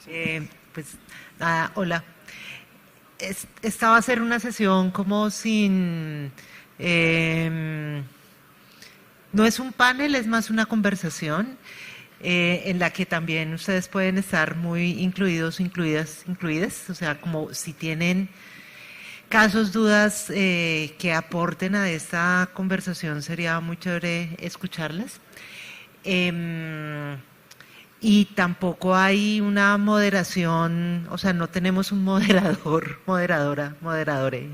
Pues nada, hola. Esta va a ser una sesión como sin... no es un panel, es más una conversación en la que también ustedes pueden estar muy incluidos, incluidas, o sea, como si tienen casos, dudas que aporten a esta conversación, sería muy chévere escucharlas. Y tampoco hay una moderación, o sea, no tenemos un moderador, moderadore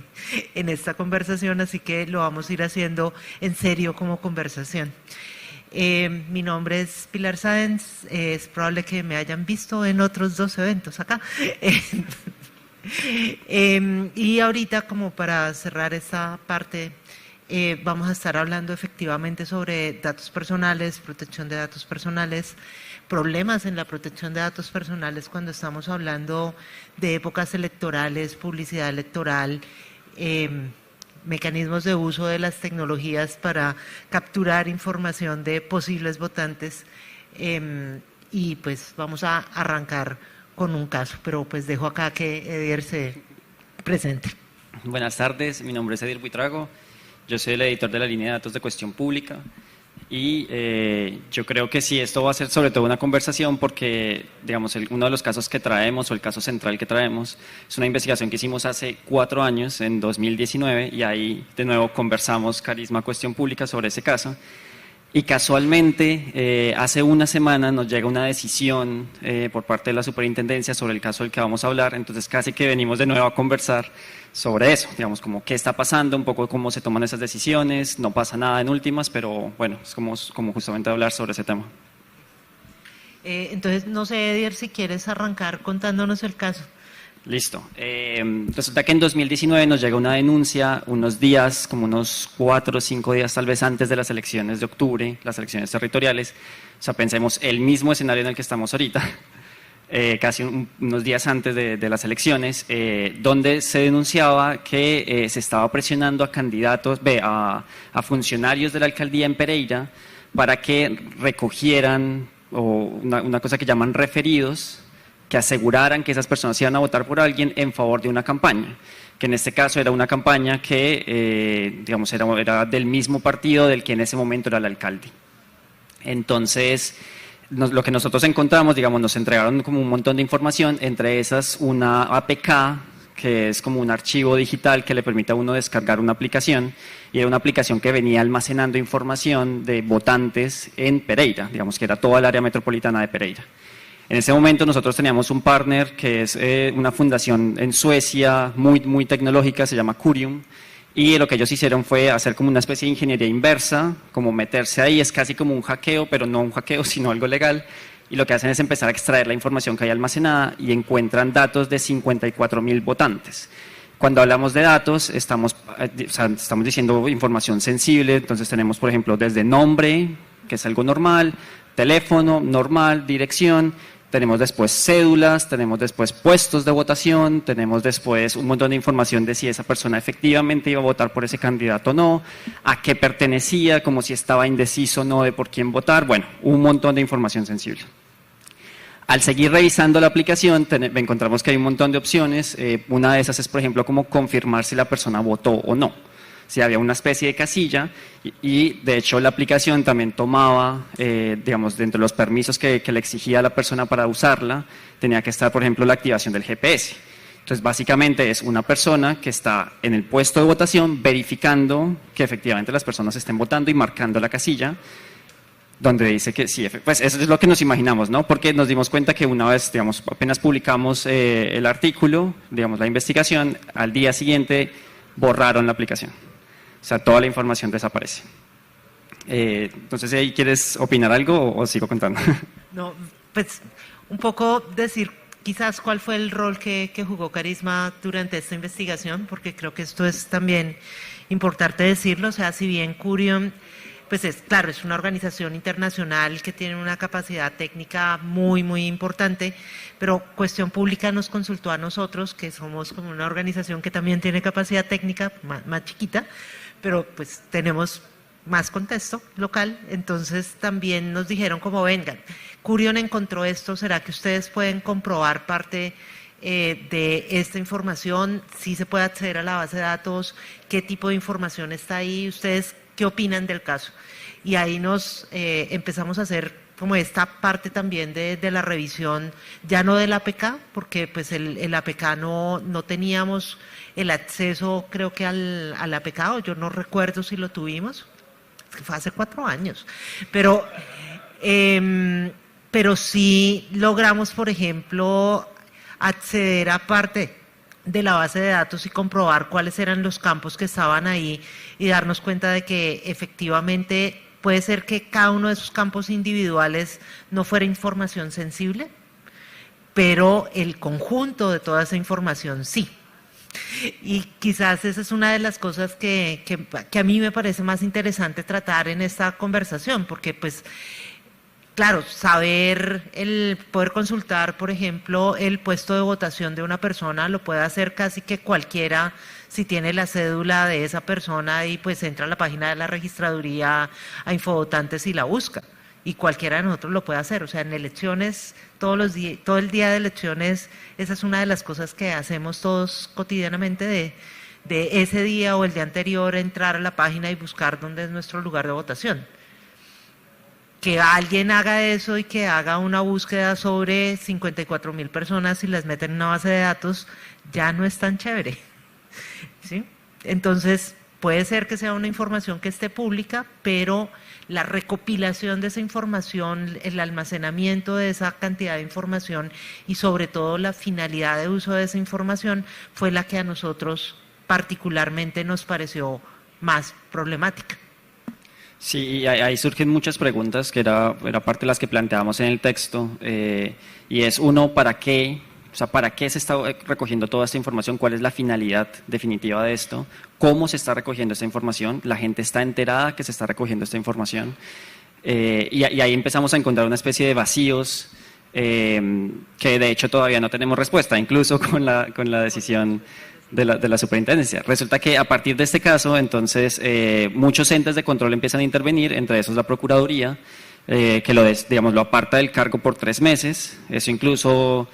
en esta conversación, así que lo vamos a ir haciendo en serio como conversación. Mi nombre es Pilar Sáenz, es probable que me hayan visto en otros dos eventos acá. Y ahorita, como para cerrar esta parte, vamos a estar hablando efectivamente sobre datos personales, protección de datos personales, problemas en la protección de datos personales cuando estamos hablando de épocas electorales, publicidad electoral, mecanismos de uso de las tecnologías para capturar información de posibles votantes. Y pues vamos a arrancar con un caso, pero pues dejo acá que Edier se presente. Buenas tardes, mi nombre es Edier Buitrago, yo soy el editor de la línea de datos de Cuestión Pública y yo creo que sí, esto va a ser sobre todo una conversación porque, digamos, uno de los casos que traemos o el caso central que traemos es una investigación que hicimos hace 4 años, en 2019, y ahí de nuevo conversamos Carisma Cuestión Pública sobre ese caso. Y casualmente, hace una semana nos llega una decisión por parte de la superintendencia sobre el caso del que vamos a hablar, entonces casi que venimos de nuevo a conversar sobre eso, digamos, como qué está pasando, un poco cómo se toman esas decisiones, no pasa nada en últimas, pero bueno, es como justamente hablar sobre ese tema. Entonces, no sé, Edier, si quieres arrancar contándonos el caso. Listo. Resulta que en 2019 nos llega una denuncia unos días, como unos 4 o 5 días tal vez antes de las elecciones de octubre, las elecciones territoriales. O sea, pensemos el mismo escenario en el que estamos ahorita, casi unos días antes de las elecciones, donde se denunciaba que se estaba presionando a candidatos, a funcionarios de la alcaldía en Pereira para que recogieran una cosa que llaman referidos, que aseguraran que esas personas iban a votar por alguien en favor de una campaña, que en este caso era una campaña que, digamos, era del mismo partido del que en ese momento era el alcalde. Entonces, lo que nosotros encontramos, digamos, nos entregaron como un montón de información, entre esas una APK, que es como un archivo digital que le permite a uno descargar una aplicación, y era una aplicación que venía almacenando información de votantes en Pereira, digamos que era toda el área metropolitana de Pereira. En ese momento nosotros teníamos un partner que es una fundación en Suecia muy tecnológica, se llama Curium, y lo que ellos hicieron fue hacer como una especie de ingeniería inversa, como meterse ahí, es casi como un hackeo, pero no un hackeo, sino algo legal, y lo que hacen es empezar a extraer la información que hay almacenada y encuentran datos de 54.000 votantes. Cuando hablamos de datos, estamos diciendo información sensible, entonces tenemos, por ejemplo, desde nombre, que es algo normal, teléfono, normal, dirección. Tenemos después cédulas, tenemos después puestos de votación, tenemos después un montón de información de si esa persona efectivamente iba a votar por ese candidato o no, a qué pertenecía, como si estaba indeciso o no de por quién votar, bueno, un montón de información sensible. Al seguir revisando la aplicación, encontramos que hay un montón de opciones, una de esas es, por ejemplo, como confirmar si la persona votó o no. Si había una especie de casilla y de hecho la aplicación también tomaba, digamos, dentro de los permisos que le exigía a la persona para usarla, tenía que estar, por ejemplo, la activación del GPS. Entonces, básicamente es una persona que está en el puesto de votación verificando que efectivamente las personas estén votando y marcando la casilla donde dice que sí, pues eso es lo que nos imaginamos, ¿no? Porque nos dimos cuenta que una vez, digamos, apenas publicamos el artículo, digamos, la investigación, al día siguiente borraron la aplicación. O sea, toda la información desaparece. Entonces, ¿ahí quieres opinar algo o sigo contando? No, pues un poco decir quizás cuál fue el rol que jugó Carisma durante esta investigación, porque creo que esto es también importante decirlo. O sea, si bien Curium, pues claro, es una organización internacional que tiene una capacidad técnica muy importante, pero Cuestión Pública nos consultó a nosotros, que somos como una organización que también tiene capacidad técnica más chiquita, pero pues tenemos más contexto local, entonces también nos dijeron como vengan, Curion encontró esto, ¿será que ustedes pueden comprobar parte de esta información? ¿Sí se puede acceder a la base de datos? ¿Qué tipo de información está ahí? ¿Ustedes qué opinan del caso? Y ahí nos empezamos a hacer como esta parte también de la revisión, ya no del APK, porque pues el APK no teníamos el acceso, creo que al APK, o yo no recuerdo si lo tuvimos, es que fue hace 4 años, pero sí logramos, por ejemplo, acceder a parte de la base de datos y comprobar cuáles eran los campos que estaban ahí y darnos cuenta de que efectivamente puede ser que cada uno de esos campos individuales no fuera información sensible, pero el conjunto de toda esa información sí. Y quizás esa es una de las cosas que a mí me parece más interesante tratar en esta conversación, porque pues, claro, poder consultar, por ejemplo, el puesto de votación de una persona lo puede hacer casi que cualquiera si tiene la cédula de esa persona y pues entra a la página de la registraduría a Infovotantes y la busca. Y cualquiera de nosotros lo puede hacer. O sea, en elecciones, todo el día de elecciones, esa es una de las cosas que hacemos todos cotidianamente de ese día o el día anterior, entrar a la página y buscar dónde es nuestro lugar de votación. Que alguien haga eso y que haga una búsqueda sobre 54,000 personas y las mete en una base de datos, ya no es tan chévere, ¿sí? Entonces, puede ser que sea una información que esté pública, pero la recopilación de esa información, el almacenamiento de esa cantidad de información y sobre todo la finalidad de uso de esa información fue la que a nosotros particularmente nos pareció más problemática. Sí, y ahí surgen muchas preguntas, que era parte de las que planteábamos en el texto, y es uno, ¿para qué? O sea, ¿para qué se está recogiendo toda esta información? ¿Cuál es la finalidad definitiva de esto? ¿Cómo se está recogiendo esta información? ¿La gente está enterada que se está recogiendo esta información? Y ahí empezamos a encontrar una especie de vacíos que de hecho todavía no tenemos respuesta, incluso con la decisión de la superintendencia. Resulta que a partir de este caso, entonces, muchos entes de control empiezan a intervenir, entre esos la Procuraduría, que lo aparta del cargo por 3 meses. Eso incluso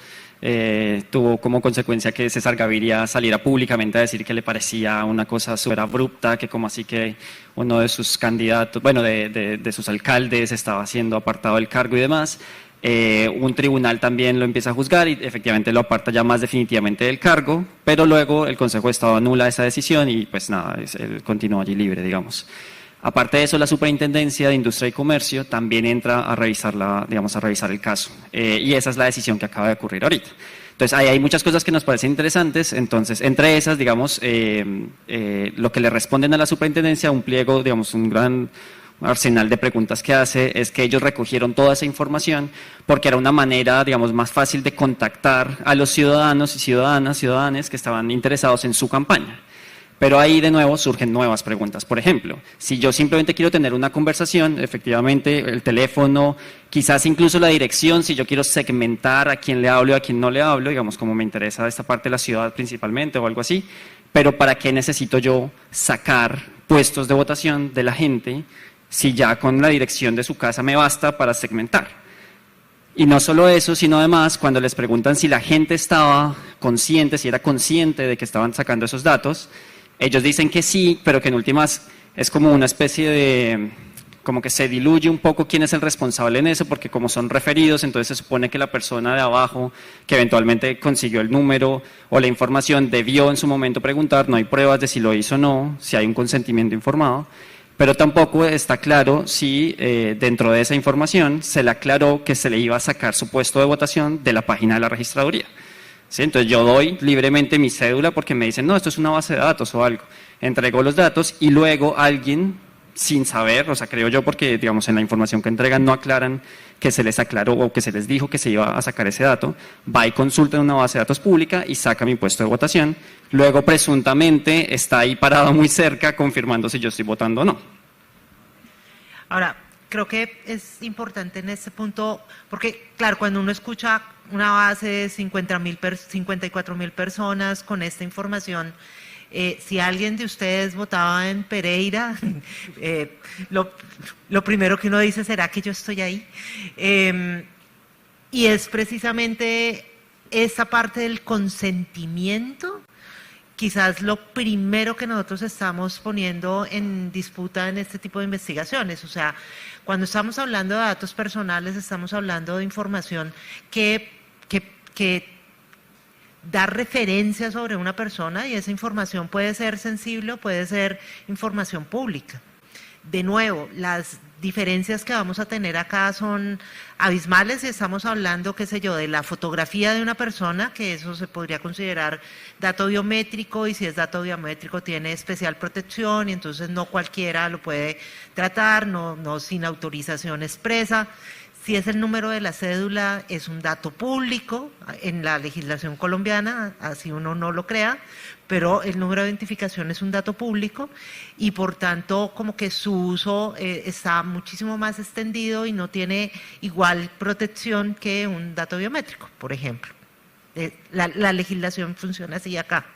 tuvo como consecuencia que César Gaviria saliera públicamente a decir que le parecía una cosa súper abrupta, que como así que uno de sus candidatos, bueno, de sus alcaldes estaba siendo apartado del cargo y demás. Un tribunal también lo empieza a juzgar y efectivamente lo aparta ya más definitivamente del cargo, pero luego el Consejo de Estado anula esa decisión y pues nada, él continúa allí libre, digamos. Aparte de eso, la Superintendencia de Industria y Comercio también entra a revisar el caso. Y esa es la decisión que acaba de ocurrir ahorita. Entonces, ahí hay muchas cosas que nos parecen interesantes. Entonces, entre esas, digamos, lo que le responden a la Superintendencia, un pliego, digamos, un gran arsenal de preguntas que hace, es que ellos recogieron toda esa información porque era una manera, digamos, más fácil de contactar a los ciudadanos y ciudadanas que estaban interesados en su campaña. Pero ahí de nuevo surgen nuevas preguntas. Por ejemplo, si yo simplemente quiero tener una conversación, efectivamente el teléfono, quizás incluso la dirección, si yo quiero segmentar a quién le hablo y a quién no le hablo, digamos como me interesa esta parte de la ciudad principalmente o algo así, pero ¿para qué necesito yo sacar puestos de votación de la gente si ya con la dirección de su casa me basta para segmentar? Y no solo eso, sino además cuando les preguntan si la gente estaba consciente, si era consciente de que estaban sacando esos datos, ellos dicen que sí, pero que en últimas es como una especie de, como que se diluye un poco quién es el responsable en eso, porque como son referidos, entonces se supone que la persona de abajo que eventualmente consiguió el número o la información debió en su momento preguntar, no hay pruebas de si lo hizo o no, si hay un consentimiento informado, pero tampoco está claro si dentro de esa información se le aclaró que se le iba a sacar su puesto de votación de la página de la registraduría. ¿Sí? Entonces yo doy libremente mi cédula porque me dicen, no, esto es una base de datos o algo. Entrego los datos y luego alguien, sin saber, o sea, creo yo porque, digamos, en la información que entregan no aclaran que se les aclaró o que se les dijo que se iba a sacar ese dato, va y consulta en una base de datos pública y saca mi puesto de votación. Luego, presuntamente, está ahí parado muy cerca confirmando si yo estoy votando o no. Ahora, creo que es importante en este punto, porque, claro, cuando uno escucha una base de 54,000 personas con esta información, si alguien de ustedes votaba en Pereira, lo primero que uno dice, ¿será que yo estoy ahí? Y es precisamente esa parte del consentimiento, quizás lo primero que nosotros estamos poniendo en disputa en este tipo de investigaciones. O sea, cuando estamos hablando de datos personales, estamos hablando de información que da referencia sobre una persona, y esa información puede ser sensible o puede ser información pública. De nuevo, las diferencias que vamos a tener acá son abismales y estamos hablando, qué sé yo, de la fotografía de una persona, que eso se podría considerar dato biométrico, y si es dato biométrico tiene especial protección y entonces no cualquiera lo puede tratar, no sin autorización expresa. Si es el número de la cédula, es un dato público en la legislación colombiana, así uno no lo crea, pero el número de identificación es un dato público y por tanto como que su uso está muchísimo más extendido y no tiene igual protección que un dato biométrico, por ejemplo. La legislación funciona así acá.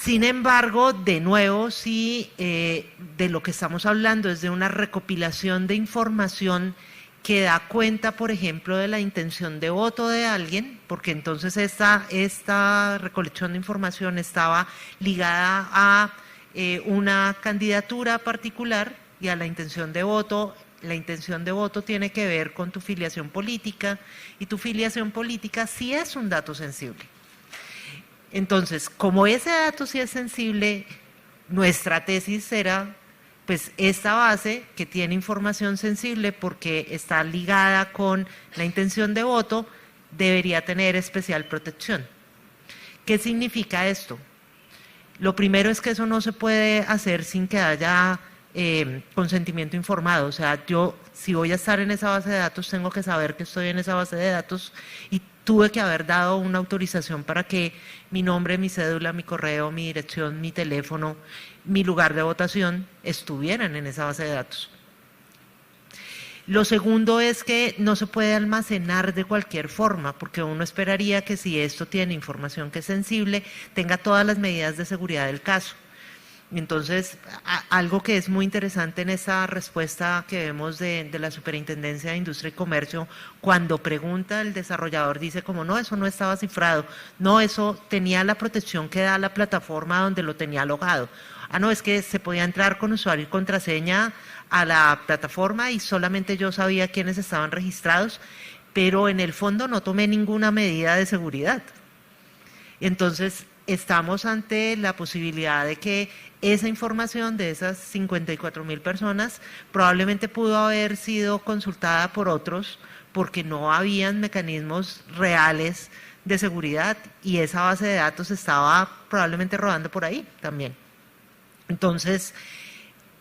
Sin embargo, de nuevo, sí, de lo que estamos hablando es de una recopilación de información que da cuenta, por ejemplo, de la intención de voto de alguien, porque entonces esta recolección de información estaba ligada a una candidatura particular y a la intención de voto. La intención de voto tiene que ver con tu filiación política, y tu filiación política sí es un dato sensible. Entonces, como ese dato sí es sensible, nuestra tesis era, pues esta base que tiene información sensible porque está ligada con la intención de voto, debería tener especial protección. ¿Qué significa esto? Lo primero es que eso no se puede hacer sin que haya consentimiento informado. O sea, yo si voy a estar en esa base de datos, tengo que saber que estoy en esa base de datos y tuve que haber dado una autorización para que mi nombre, mi cédula, mi correo, mi dirección, mi teléfono, mi lugar de votación estuvieran en esa base de datos. Lo segundo es que no se puede almacenar de cualquier forma, porque uno esperaría que si esto tiene información que es sensible, tenga todas las medidas de seguridad del caso. Entonces, algo que es muy interesante en esa respuesta que vemos de la Superintendencia de Industria y Comercio, cuando pregunta el desarrollador, dice como no, eso no estaba cifrado, no, eso tenía la protección que da la plataforma donde lo tenía alojado. Ah, no, es que se podía entrar con usuario y contraseña a la plataforma y solamente yo sabía quiénes estaban registrados, pero en el fondo no tomé ninguna medida de seguridad. Entonces, estamos ante la posibilidad de que esa información de esas 54.000 personas probablemente pudo haber sido consultada por otros porque no habían mecanismos reales de seguridad y esa base de datos estaba probablemente rodando por ahí también. Entonces,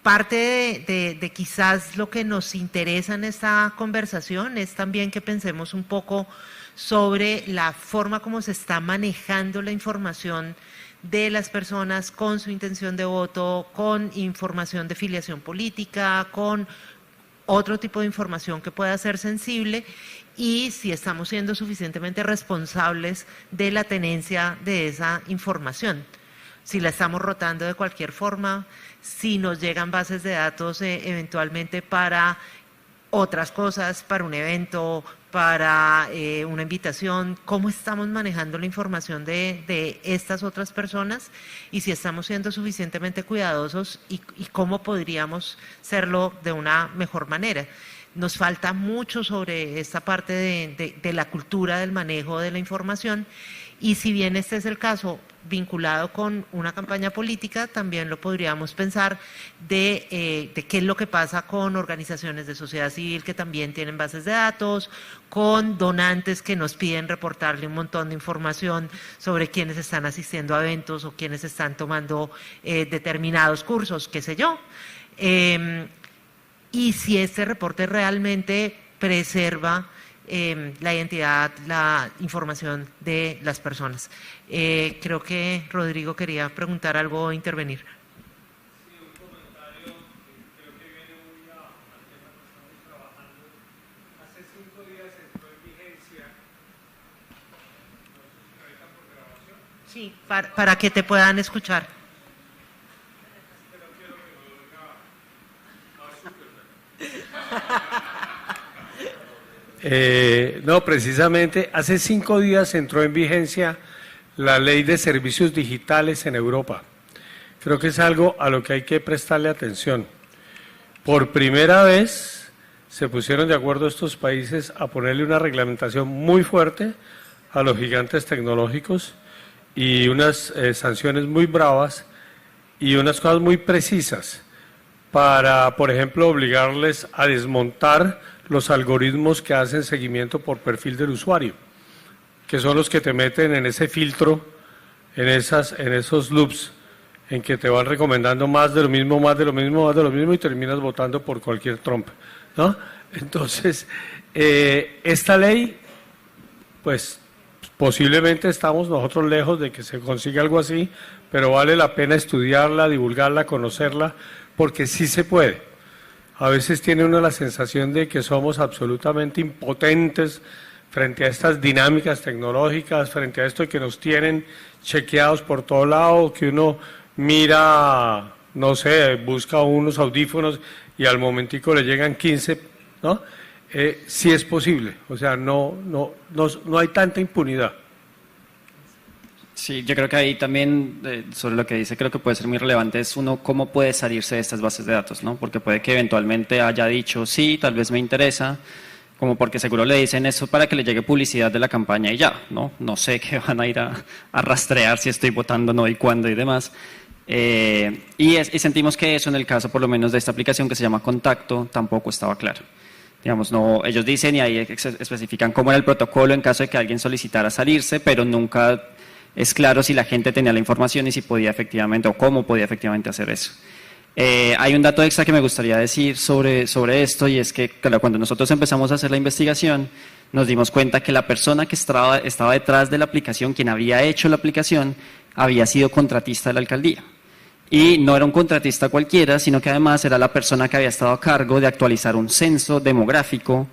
parte de quizás lo que nos interesa en esta conversación es también que pensemos un poco sobre la forma como se está manejando la información de las personas con su intención de voto, con información de filiación política, con otro tipo de información que pueda ser sensible, y si estamos siendo suficientemente responsables de la tenencia de esa información. Si la estamos rotando de cualquier forma, si nos llegan bases de datos eventualmente para otras cosas, para un evento, para una invitación, cómo estamos manejando la información de estas otras personas y si estamos siendo suficientemente cuidadosos y cómo podríamos serlo de una mejor manera. Nos falta mucho sobre esta parte de la cultura del manejo de la información, y si bien este es el caso vinculado con una campaña política, también lo podríamos pensar de qué es lo que pasa con organizaciones de sociedad civil que también tienen bases de datos, con donantes que nos piden reportarle un montón de información sobre quiénes están asistiendo a eventos o quiénes están tomando determinados cursos, qué sé yo. Y si este reporte realmente preserva la identidad, la información de las personas. Creo que Rodrigo quería preguntar algo o intervenir. Sí, un comentario que creo que viene muy al tema que estamos trabajando. Hace 5 días entró en vigencia, no sé si ahorita por grabación. Sí, para que te puedan escuchar. Pero quiero que me oiga súper. No, precisamente hace 5 días entró en vigencia la ley de servicios digitales en Europa. Creo que es algo a lo que hay que prestarle atención. Por primera vez se pusieron de acuerdo estos países a ponerle una reglamentación muy fuerte a los gigantes tecnológicos y unas sanciones muy bravas y unas cosas muy precisas para, por ejemplo, obligarles a desmontar los algoritmos que hacen seguimiento por perfil del usuario, que son los que te meten en ese filtro, en esos loops, en que te van recomendando más de lo mismo, más de lo mismo, más de lo mismo, y terminas votando por cualquier Trump, ¿no? Entonces, esta ley, pues, posiblemente estamos nosotros lejos de que se consiga algo así, pero vale la pena estudiarla, divulgarla, conocerla, porque sí se puede. A veces tiene uno la sensación de que somos absolutamente impotentes frente a estas dinámicas tecnológicas, frente a esto que nos tienen chequeados por todo lado, que uno mira, no sé, busca unos audífonos y al momentico le llegan 15, ¿no? Sí es posible, o sea, no hay tanta impunidad. Sí, yo creo que ahí también, sobre lo que dice, creo que puede ser muy relevante, es uno cómo puede salirse de estas bases de datos, ¿no? Porque puede que eventualmente haya dicho, sí, tal vez me interesa, como porque seguro le dicen eso para que le llegue publicidad de la campaña y ya, ¿no? No sé qué van a ir a rastrear si estoy votando, no y cuándo y demás. Y sentimos que eso en el caso, por lo menos, de esta aplicación que se llama Contacto, tampoco estaba claro. Digamos, no, ellos dicen y ahí especifican cómo era el protocolo en caso de que alguien solicitara salirse, pero nunca es claro si la gente tenía la información y si podía efectivamente o cómo podía efectivamente hacer eso. Hay un dato extra que me gustaría decir sobre esto y es que claro, cuando nosotros empezamos a hacer la investigación nos dimos cuenta que la persona que estaba detrás de la aplicación, quien había hecho la aplicación, había sido contratista de la alcaldía. Y no era un contratista cualquiera, sino que además era la persona que había estado a cargo de actualizar un censo demográfico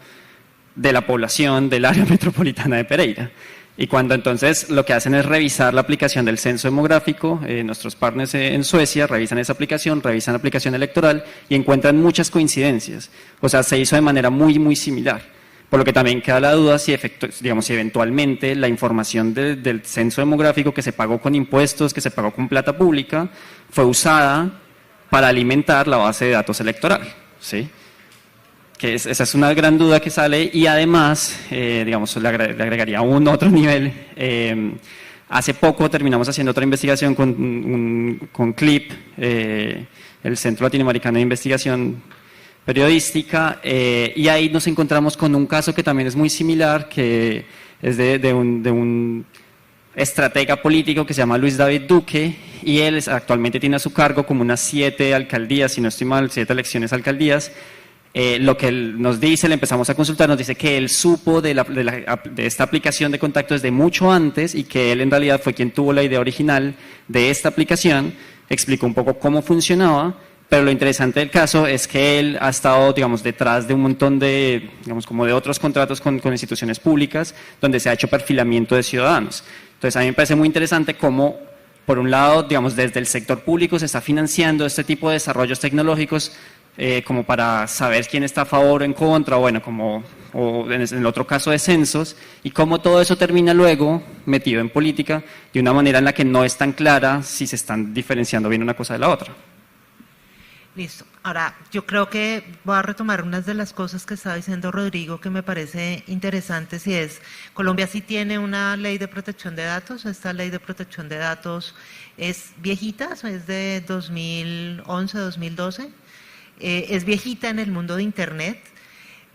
de la población del área metropolitana de Pereira. Y cuando entonces lo que hacen es revisar la aplicación del censo demográfico, nuestros partners en Suecia revisan esa aplicación, revisan la aplicación electoral y encuentran muchas coincidencias. O sea, se hizo de manera muy, muy similar. Por lo que también queda la duda si eventualmente la información del censo demográfico que se pagó con impuestos, que se pagó con plata pública, fue usada para alimentar la base de datos electoral, ¿sí? Esa es una gran duda que sale y además, le agregaría otro nivel. Hace poco terminamos haciendo otra investigación con CLIP, el Centro Latinoamericano de Investigación Periodística, y ahí nos encontramos con un caso que también es muy similar, que es de un estratega político que se llama Luis David Duque, y él actualmente tiene a su cargo como unas 7 alcaldías, si no estoy mal, 7 elecciones alcaldías. Lo que él nos dice, le empezamos a consultar, nos dice que él supo de esta aplicación de contacto desde mucho antes y que él en realidad fue quien tuvo la idea original de esta aplicación, explicó un poco cómo funcionaba, pero lo interesante del caso es que él ha estado, digamos, detrás de un montón de, digamos, como de otros contratos con instituciones públicas donde se ha hecho perfilamiento de ciudadanos. Entonces a mí me parece muy interesante cómo, por un lado, digamos, desde el sector público se está financiando este tipo de desarrollos tecnológicos como para saber quién está a favor o en contra, o en el otro caso de censos, y cómo todo eso termina luego metido en política de una manera en la que no es tan clara si se están diferenciando bien una cosa de la otra. Listo. Ahora, yo creo que voy a retomar unas de las cosas que estaba diciendo Rodrigo que me parece interesantes y es, Colombia sí tiene una ley de protección de datos. Esta ley de protección de datos es viejita, es de 2011, 2012. Es viejita en el mundo de Internet.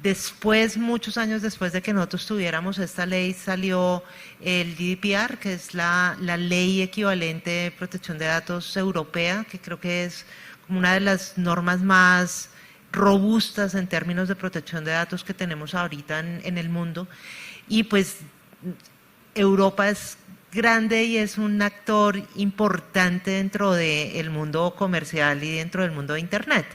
Después, muchos años después de que nosotros tuviéramos esta ley, salió el GDPR, que es la ley equivalente de protección de datos europea, que creo que es una de las normas más robustas en términos de protección de datos que tenemos ahorita en el mundo. Y pues Europa es grande y es un actor importante dentro del mundo comercial y dentro del mundo de Internet.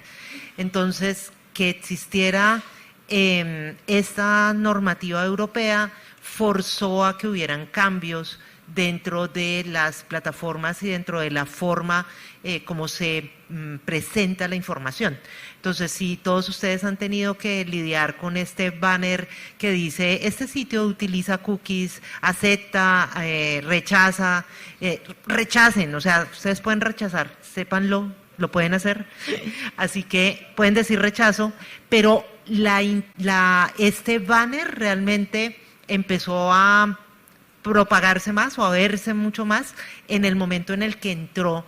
Entonces, que existiera esta normativa europea forzó a que hubieran cambios dentro de las plataformas y dentro de la forma como se presenta la información. Entonces, si todos ustedes han tenido que lidiar con este banner que dice, este sitio utiliza cookies, acepta, rechaza, rechacen, o sea, ustedes pueden rechazar, sépanlo, lo pueden hacer, así que pueden decir rechazo, pero este banner realmente empezó a propagarse más o a verse mucho más en el momento en el que entró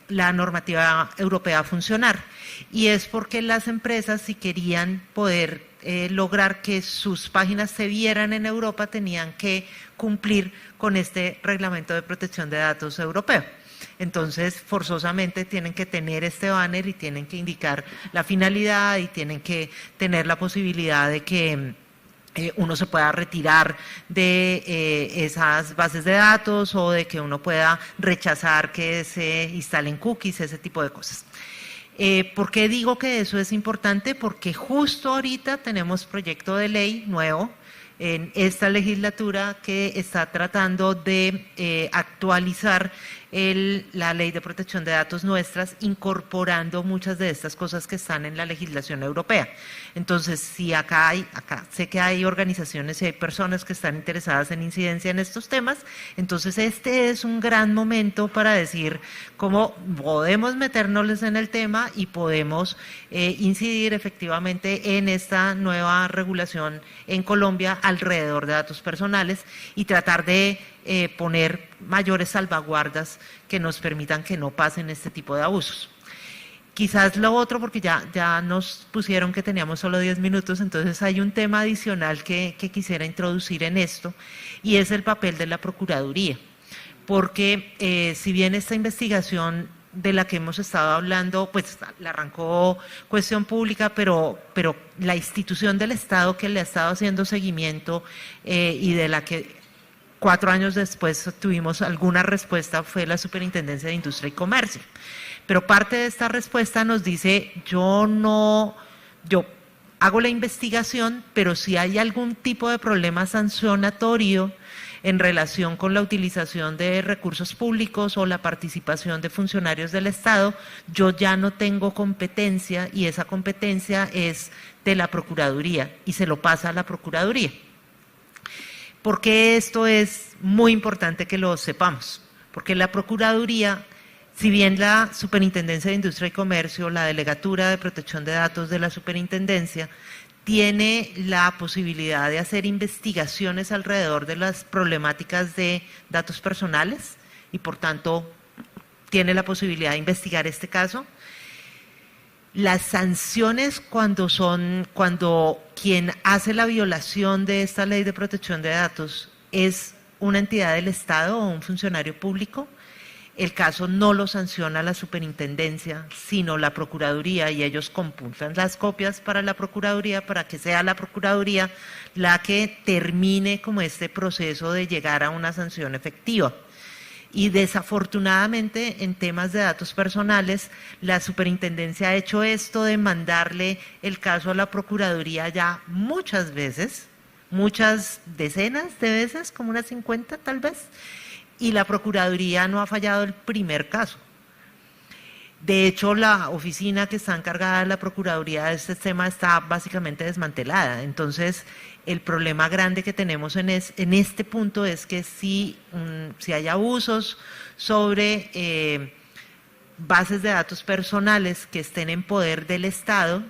la normativa europea a funcionar. Y es porque las empresas, si querían poder lograr que sus páginas se vieran en Europa, tenían que cumplir con este reglamento de protección de datos europeo. Entonces, forzosamente tienen que tener este banner y tienen que indicar la finalidad y tienen que tener la posibilidad de que uno se pueda retirar de esas bases de datos o de que uno pueda rechazar que se instalen cookies, ese tipo de cosas. ¿Por qué digo que eso es importante? Porque justo ahorita tenemos proyecto de ley nuevo en esta legislatura que está tratando de actualizar la ley de protección de datos nuestras, incorporando muchas de estas cosas que están en la legislación europea. Entonces, si acá sé que hay organizaciones y hay personas que están interesadas en incidencia en estos temas, entonces este es un gran momento para decir cómo podemos meternos en el tema y podemos incidir efectivamente en esta nueva regulación en Colombia alrededor de datos personales y tratar de poner mayores salvaguardas que nos permitan que no pasen este tipo de abusos. Quizás lo otro, porque ya nos pusieron que teníamos solo 10 minutos, entonces hay un tema adicional que quisiera introducir en esto, y es el papel de la Procuraduría. Porque si bien esta investigación de la que hemos estado hablando, pues la arrancó Cuestión Pública, pero la institución del Estado que le ha estado haciendo seguimiento y de la que 4 años después tuvimos alguna respuesta fue la Superintendencia de Industria y Comercio. Pero parte de esta respuesta nos dice, yo hago la investigación, pero si hay algún tipo de problema sancionatorio en relación con la utilización de recursos públicos o la participación de funcionarios del Estado, yo ya no tengo competencia y esa competencia es de la Procuraduría y se lo pasa a la Procuraduría. Porque esto es muy importante que lo sepamos, porque la Procuraduría, si bien la Superintendencia de Industria y Comercio, la Delegatura de Protección de Datos de la Superintendencia, tiene la posibilidad de hacer investigaciones alrededor de las problemáticas de datos personales y por tanto tiene la posibilidad de investigar este caso. Las sanciones cuando quien hace la violación de esta ley de protección de datos es una entidad del Estado o un funcionario público, el caso no lo sanciona la superintendencia, sino la Procuraduría, y ellos computan las copias para la Procuraduría para que sea la Procuraduría la que termine como este proceso de llegar a una sanción efectiva. Y desafortunadamente en temas de datos personales la superintendencia ha hecho esto de mandarle el caso a la Procuraduría ya muchas veces, muchas decenas de veces, como unas 50 tal vez, y la Procuraduría no ha fallado el primer caso. De hecho, la oficina que está encargada de la Procuraduría de este tema está básicamente desmantelada. Entonces, el problema grande que tenemos en este punto es que si hay abusos sobre bases de datos personales que estén en poder del Estado,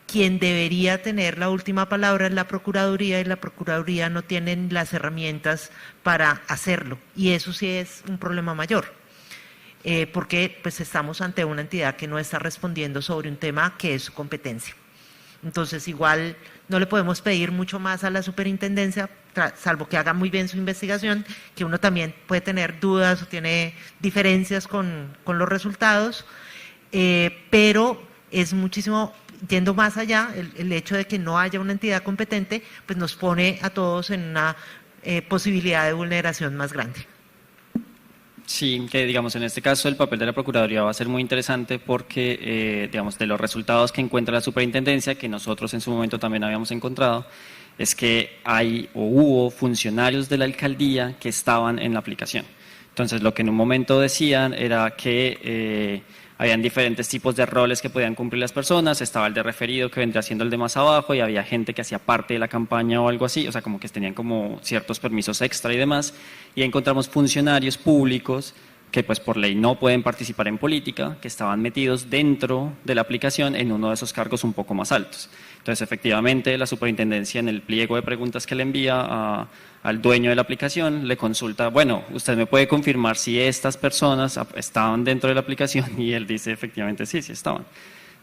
quien debería tener la última palabra es la Procuraduría y la Procuraduría no tienen las herramientas para hacerlo. Y eso sí es un problema mayor. Porque pues estamos ante una entidad que no está respondiendo sobre un tema que es su competencia. Entonces igual no le podemos pedir mucho más a la superintendencia, salvo que haga muy bien su investigación, que uno también puede tener dudas o tiene diferencias con los resultados, pero es muchísimo, yendo más allá, el hecho de que no haya una entidad competente, pues nos pone a todos en una posibilidad de vulneración más grande. Sí, que digamos en este caso el papel de la Procuraduría va a ser muy interesante porque digamos de los resultados que encuentra la superintendencia, que nosotros en su momento también habíamos encontrado, es que hay o hubo funcionarios de la alcaldía que estaban en la aplicación. Entonces, lo que en un momento decían era que habían diferentes tipos de roles que podían cumplir las personas, estaba el de referido que vendría siendo el de más abajo y había gente que hacía parte de la campaña o algo así, o sea, como que tenían como ciertos permisos extra y demás, y encontramos funcionarios públicos que pues por ley no pueden participar en política, que estaban metidos dentro de la aplicación en uno de esos cargos un poco más altos. Entonces, efectivamente, la superintendencia en el pliego de preguntas que le envía al dueño de la aplicación le consulta, bueno, usted me puede confirmar si estas personas estaban dentro de la aplicación, y él dice efectivamente sí, sí estaban.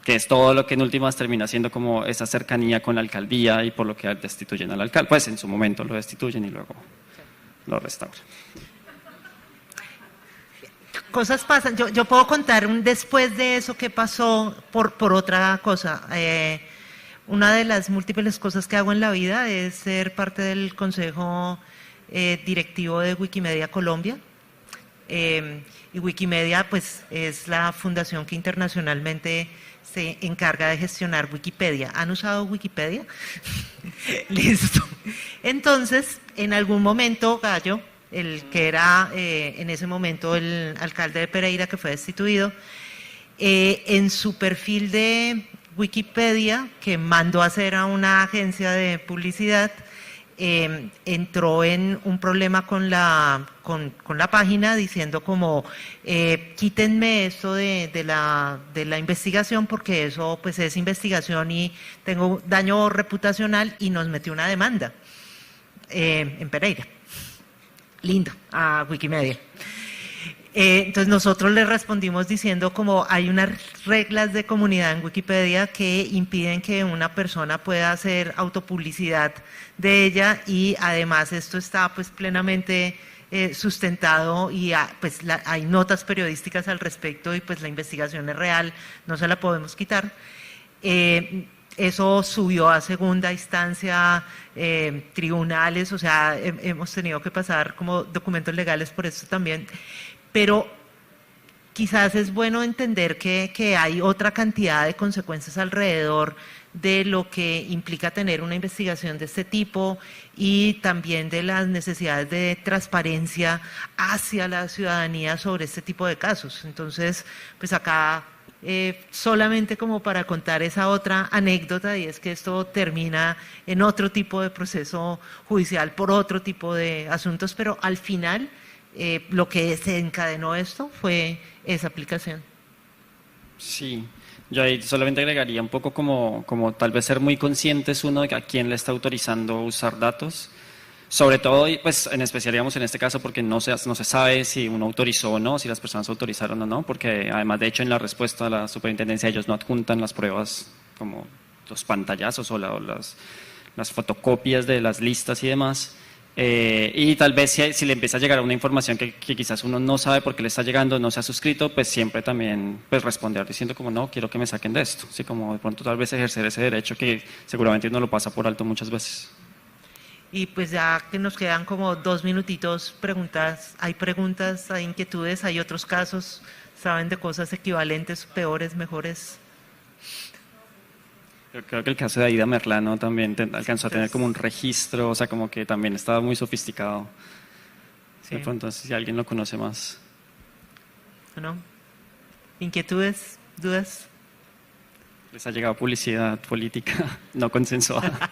Que es todo lo que en últimas termina siendo como esa cercanía con la alcaldía y por lo que destituyen al alcalde. Pues en su momento lo destituyen y luego lo restauran. Cosas pasan. Yo puedo contar después de eso que pasó por otra cosa. Una de las múltiples cosas que hago en la vida es ser parte del consejo directivo de Wikimedia Colombia. Y Wikimedia pues es la fundación que internacionalmente se encarga de gestionar Wikipedia. ¿Han usado Wikipedia? Listo. Entonces, en algún momento, Gallo, el que era en ese momento el alcalde de Pereira, que fue destituido, en su perfil de Wikipedia, que mandó a hacer a una agencia de publicidad, entró en un problema con la página diciendo como quítenme esto de la investigación porque eso pues es investigación y tengo daño reputacional, y nos metió una demanda en Pereira. Lindo, a Wikimedia. Entonces nosotros le respondimos diciendo como hay unas reglas de comunidad en Wikipedia que impiden que una persona pueda hacer autopublicidad de ella, y además esto está pues plenamente sustentado y pues hay notas periodísticas al respecto, y pues la investigación es real, no se la podemos quitar. Eso subió a segunda instancia, tribunales, o sea, hemos tenido que pasar como documentos legales por esto también, pero quizás es bueno entender que hay otra cantidad de consecuencias alrededor de lo que implica tener una investigación de este tipo, y también de las necesidades de transparencia hacia la ciudadanía sobre este tipo de casos. Entonces, pues acá solamente como para contar esa otra anécdota, y es que esto termina en otro tipo de proceso judicial por otro tipo de asuntos, pero al final lo que desencadenó esto fue esa aplicación. Sí, yo ahí solamente agregaría un poco como tal vez ser muy conscientes uno de a quién le está autorizando usar datos. Sobre todo, pues en especial, digamos, en este caso, porque no se sabe si uno autorizó o no, si las personas autorizaron o no, porque además, de hecho, en la respuesta a la superintendencia ellos no adjuntan las pruebas como los pantallazos o las fotocopias de las listas y demás. Y tal vez si le empieza a llegar una información que quizás uno no sabe por qué le está llegando, no se ha suscrito, pues siempre también pues responder diciendo como no, quiero que me saquen de esto. Así como de pronto tal vez ejercer ese derecho que seguramente uno lo pasa por alto muchas veces. Y pues ya que nos quedan como 2 minutitos, preguntas, hay inquietudes, hay otros casos, saben de cosas equivalentes, peores, mejores. Yo creo que el caso de Aida Merlano también alcanzó a tener como un registro, o sea, como que también estaba muy sofisticado. Sí. De pronto, si alguien lo conoce más. ¿No? ¿Inquietudes? ¿Dudas? Les ha llegado publicidad política no consensuada.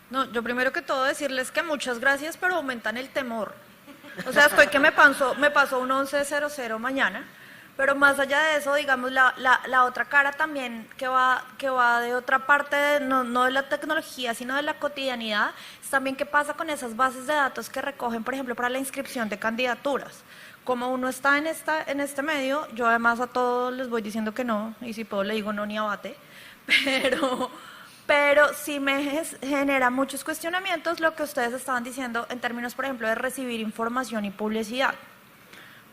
No, yo primero que todo decirles que muchas gracias, pero aumentan el temor. O sea, estoy que me pasó un 11:00 mañana, pero más allá de eso, digamos, la otra cara también que va de otra parte, no de la tecnología, sino de la cotidianidad, es también qué pasa con esas bases de datos que recogen, por ejemplo, para la inscripción de candidaturas. Como uno está en este medio, yo además a todos les voy diciendo que no, y si puedo le digo no ni abate, pero sí me genera muchos cuestionamientos lo que ustedes estaban diciendo en términos, por ejemplo, de recibir información y publicidad.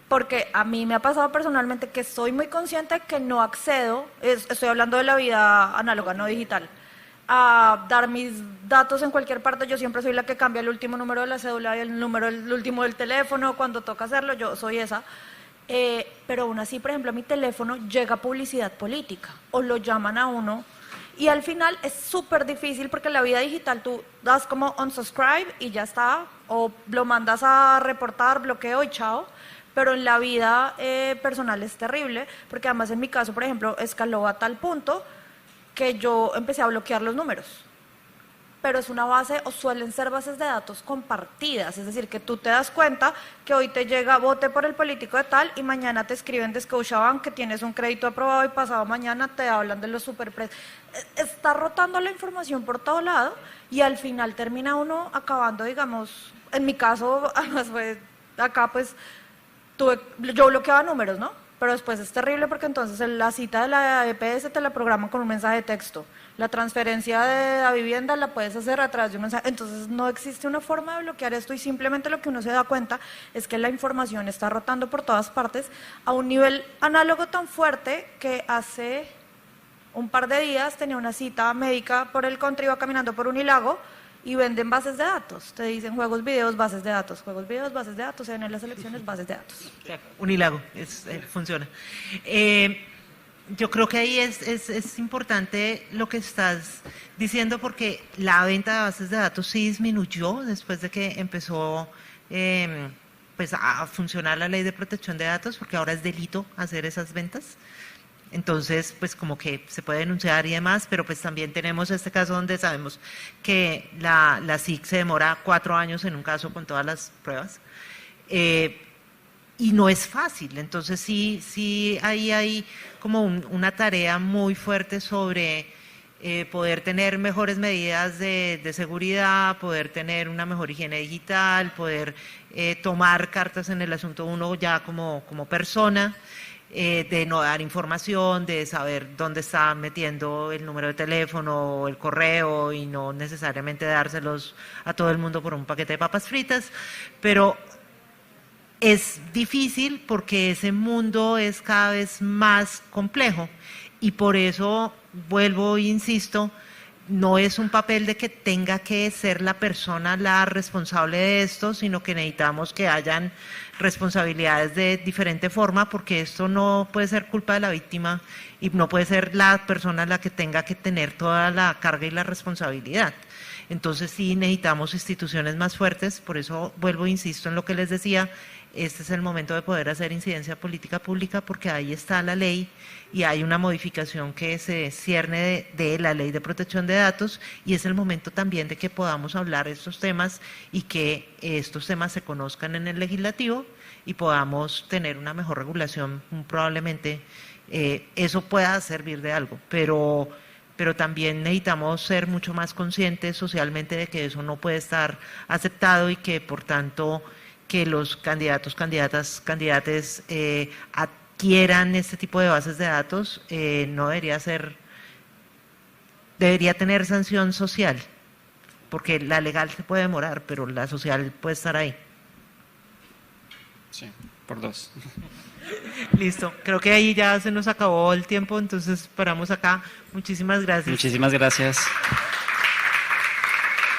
Porque a mí me ha pasado personalmente que soy muy consciente que no accedo, estoy hablando de la vida análoga, no digital, a dar mis datos en cualquier parte. Yo siempre soy la que cambia el último número de la cédula y el último del teléfono cuando toca hacerlo, yo soy esa. Pero aún así, por ejemplo, a mi teléfono llega publicidad política o lo llaman a uno y al final es súper difícil porque en la vida digital tú das como unsubscribe y ya está, o lo mandas a reportar, bloqueo y chao. Pero en la vida personal es terrible, porque además en mi caso, por ejemplo, escaló a tal punto que yo empecé a bloquear los números. Pero es una base, o suelen ser bases de datos compartidas, es decir, que tú te das cuenta que hoy te llega vote por el político de tal y mañana te escriben de Scotiabank que tienes un crédito aprobado y pasado mañana te hablan de los superprecios. Está rotando la información por todo lado y al final termina uno acabando, digamos, en mi caso, además fue acá pues yo bloqueaba números, ¿no? Pero después es terrible porque entonces la cita de la EPS te la programan con un mensaje de texto. La transferencia de la vivienda la puedes hacer a través de un mensaje. Entonces no existe una forma de bloquear esto y simplemente lo que uno se da cuenta es que la información está rotando por todas partes a un nivel análogo tan fuerte que hace un par de días tenía una cita médica por el country, iba caminando por Unilago y venden bases de datos. Te dicen juegos, videos, bases de datos. Juegos, videos, bases de datos. Se ven en las elecciones, bases de datos. Unilago, funciona. Yo creo que ahí es importante lo que estás diciendo porque la venta de bases de datos sí disminuyó después de que empezó pues a funcionar la ley de protección de datos, porque ahora es delito hacer esas ventas. Entonces, pues como que se puede denunciar y demás, pero pues también tenemos este caso donde sabemos que la SIC se demora 4 años en un caso con todas las pruebas. Y no es fácil, entonces sí ahí hay como una tarea muy fuerte sobre poder tener mejores medidas de seguridad, poder tener una mejor higiene digital, poder tomar cartas en el asunto uno ya como persona, de no dar información, de saber dónde está metiendo el número de teléfono o el correo y no necesariamente dárselos a todo el mundo por un paquete de papas fritas, pero es difícil porque ese mundo es cada vez más complejo y por eso vuelvo e insisto, no es un papel de que tenga que ser la persona la responsable de esto, sino que necesitamos que hayan responsabilidades de diferente forma, porque esto no puede ser culpa de la víctima y no puede ser la persona la que tenga que tener toda la carga y la responsabilidad. Entonces sí necesitamos instituciones más fuertes, por eso vuelvo e insisto en lo que les decía, este es el momento de poder hacer incidencia política pública porque ahí está la ley y hay una modificación que se cierne de la ley de protección de datos y es el momento también de que podamos hablar de estos temas y que estos temas se conozcan en el legislativo y podamos tener una mejor regulación, probablemente eso pueda servir de algo, pero también necesitamos ser mucho más conscientes socialmente de que eso no puede estar aceptado y que por tanto que los candidatos, candidates adquieran este tipo de bases de datos no debería tener sanción social, porque la legal se puede demorar, pero la social puede estar ahí. Sí, por 2. Listo, creo que ahí ya se nos acabó el tiempo, entonces paramos acá. Muchísimas gracias. Muchísimas gracias.